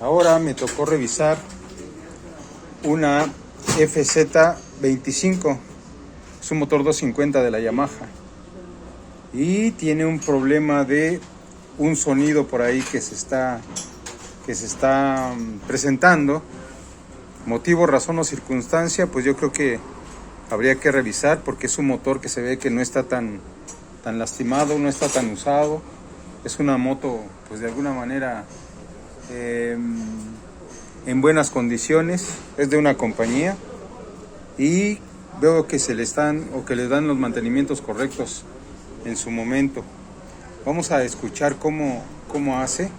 Ahora me tocó revisar una FZ25, es un motor 250 de la Yamaha y tiene un problema de un sonido por ahí que se está presentando. Motivo, razón o circunstancia, pues yo creo que habría que revisar, porque es un motor que se ve que no está tan lastimado, no está tan usado. Es una moto pues de alguna manera en buenas condiciones, es de una compañía y veo que les dan los mantenimientos correctos en su momento. Vamos a escuchar cómo hace,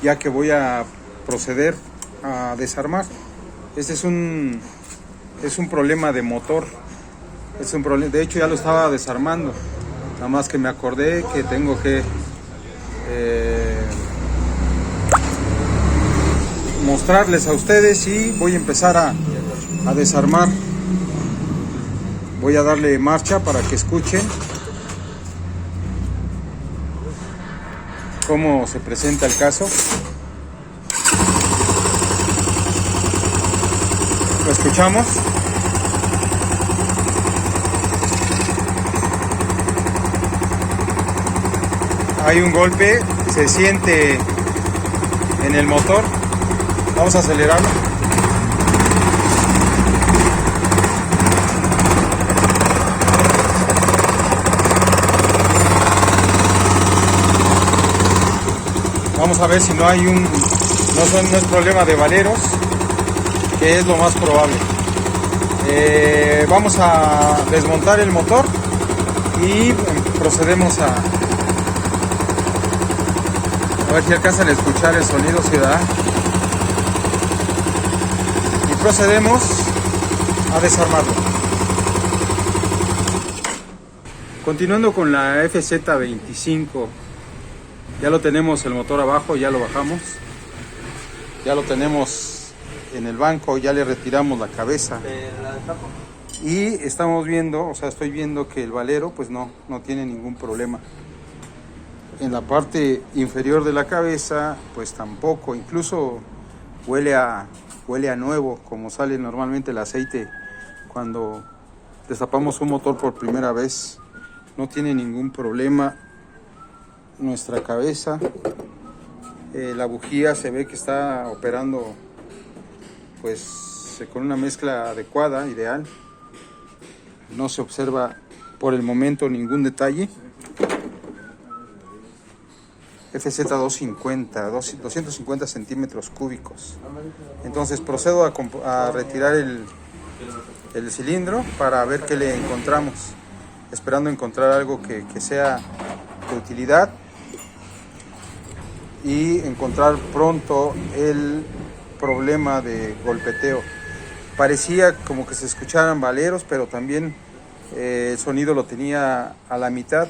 ya que voy a proceder a desarmar. Este es un problema de motor, de hecho ya lo estaba desarmando, nada más que me acordé que tengo que mostrarles a ustedes y voy a empezar a desarmar. Voy a darle marcha para que escuchen cómo se presenta el caso. ¿Lo escuchamos? Hay un golpe, se siente en el motor. Vamos a acelerarlo. Vamos a ver si no es problema de valeros, que es lo más probable. Vamos a desmontar el motor y procedemos a ver si alcanzan a escuchar el sonido, ciudad. Y procedemos a desarmarlo. Continuando con la FZ25, ya lo tenemos el motor abajo, ya lo bajamos, ya lo tenemos en el banco, ya le retiramos la cabeza y estamos viendo, estoy viendo que el valero pues no tiene ningún problema. En la parte inferior de la cabeza pues tampoco, incluso huele a nuevo, como sale normalmente el aceite cuando destapamos un motor por primera vez. No tiene ningún problema nuestra cabeza. La bujía se ve que está operando pues con una mezcla adecuada, ideal. No se observa por el momento ningún detalle. FZ250, 250 centímetros cúbicos. Entonces procedo a retirar el cilindro para ver qué le encontramos, esperando encontrar algo que sea de utilidad y encontrar pronto el problema de golpeteo. Parecía como que se escucharan valeros, pero también el sonido lo tenía a la mitad,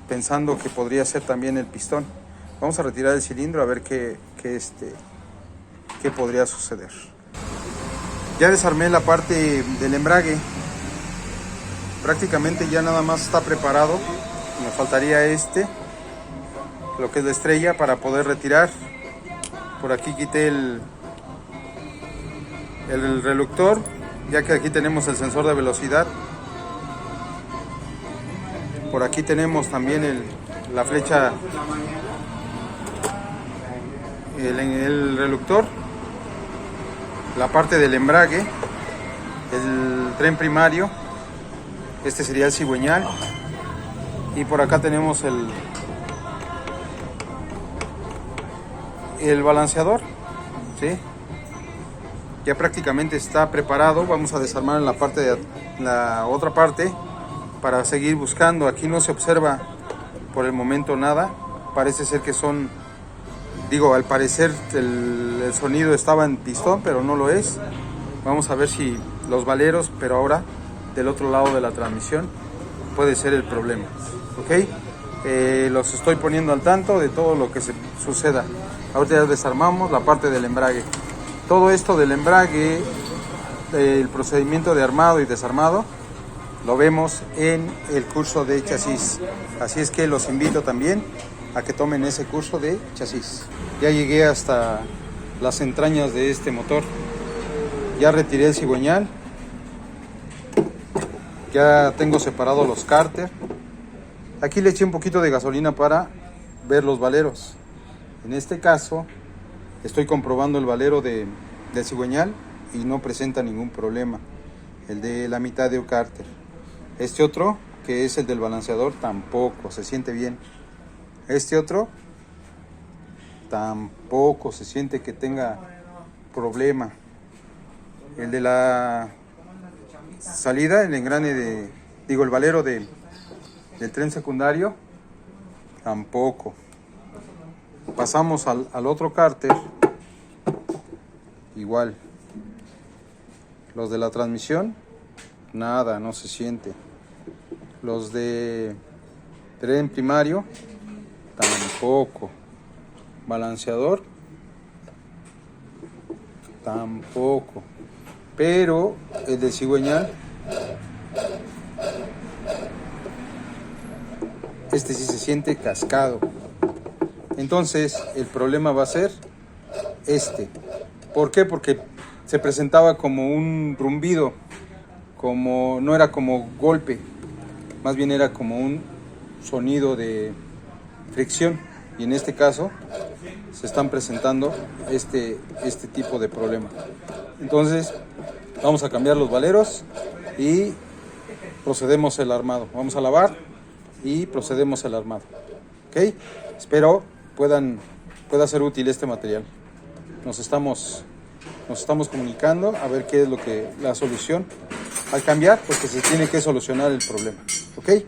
pensando que podría ser también el pistón. Vamos a retirar el cilindro a ver qué podría suceder. Ya desarmé la parte del embrague, prácticamente ya nada más está preparado. Me faltaría lo que es la estrella, para poder retirar. Por aquí quité el reductor, ya que aquí tenemos el sensor de velocidad. Por aquí tenemos también la flecha, el reductor, la parte del embrague, el tren primario. Este sería el cigüeñal. Y por acá tenemos el balanceador, ¿sí? Ya prácticamente está preparado. Vamos a desarmar en la otra parte para seguir buscando. Aquí no se observa por el momento nada. Parece ser que al parecer el sonido estaba en pistón, pero no lo es. Vamos a ver si los valeros, pero ahora del otro lado de la transmisión, puede ser el problema. ¿Ok? Los estoy poniendo al tanto de todo lo que suceda. Ahorita ya desarmamos la parte del embrague. Todo esto del embrague, el procedimiento de armado y desarmado, lo vemos en el curso de chasis. Así es que los invito también a que tomen ese curso de chasis. Ya llegué hasta las entrañas de este motor. Ya retiré el cigüeñal. Ya tengo separados los cárter. Aquí le eché un poquito de gasolina para ver los valeros. En este caso estoy comprobando el valero del cigüeñal y no presenta ningún problema. El de la mitad de cárter. Este otro, que es el del balanceador, tampoco se siente bien. Este otro tampoco se siente que tenga problema. El de la salida, el engrane el valero del tren secundario, tampoco. Pasamos al otro cárter, igual. Los de la transmisión, nada, no se siente. Los de tren primario, tampoco. Balanceador, tampoco. Pero el de cigüeñal, este sí se siente cascado. Entonces el problema va a ser este. ¿Por qué? Porque se presentaba como un rumbido, no era como golpe, más bien era como un sonido de fricción. Y en este caso se están presentando este tipo de problema. Entonces vamos a cambiar los valeros y procedemos el armado. Vamos a lavar y procedemos el armado. ¿Ok? Espero pueda ser útil este material. Nos estamos comunicando a ver qué es la solución al cambiar, porque se tiene que solucionar el problema. ¿Ok?